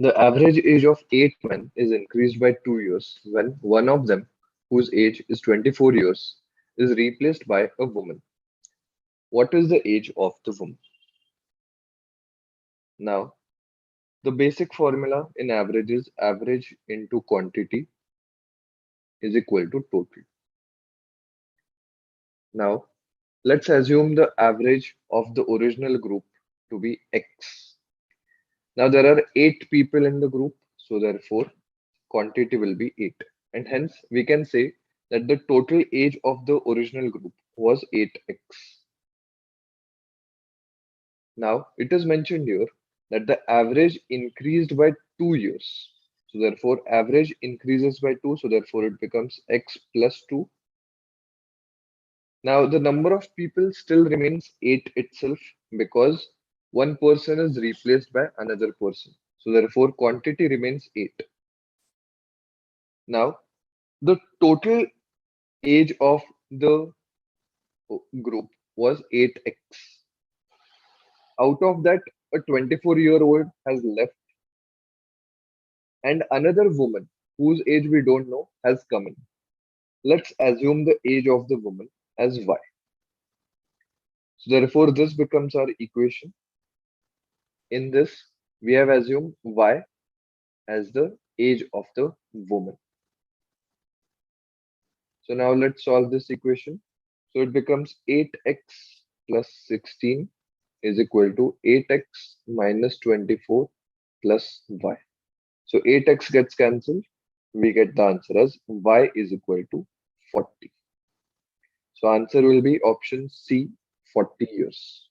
The average age of 8 men is increased by 2 years when one of them, whose age is 24 years, is replaced by a woman. What is the age of the woman? Now, the basic formula in average is average into quantity is equal to total. Now, let's assume the average of the original group to be X. Now, there are 8 people in the group, so therefore, quantity will be 8. And hence, we can say that the total age of the original group was 8x. Now, it is mentioned here that the average increased by 2 years. So, therefore, average increases by 2, so therefore, it becomes x plus 2. Now, the number of people still remains 8 itself because one person is replaced by another person. So, therefore, quantity remains 8. Now, the total age of the group was 8x. Out of that, a 24-year-old has left, and another woman whose age we don't know has come in. Let's assume the age of the woman as y. So, therefore, this becomes our equation. In this, we have assumed y as the age of the woman. So, now let's solve this equation. So, it becomes 8x plus 16 is equal to 8x minus 24 plus y. So 8x gets cancelled. We get the answer as y is equal to 40. So answer will be option C, 40 years.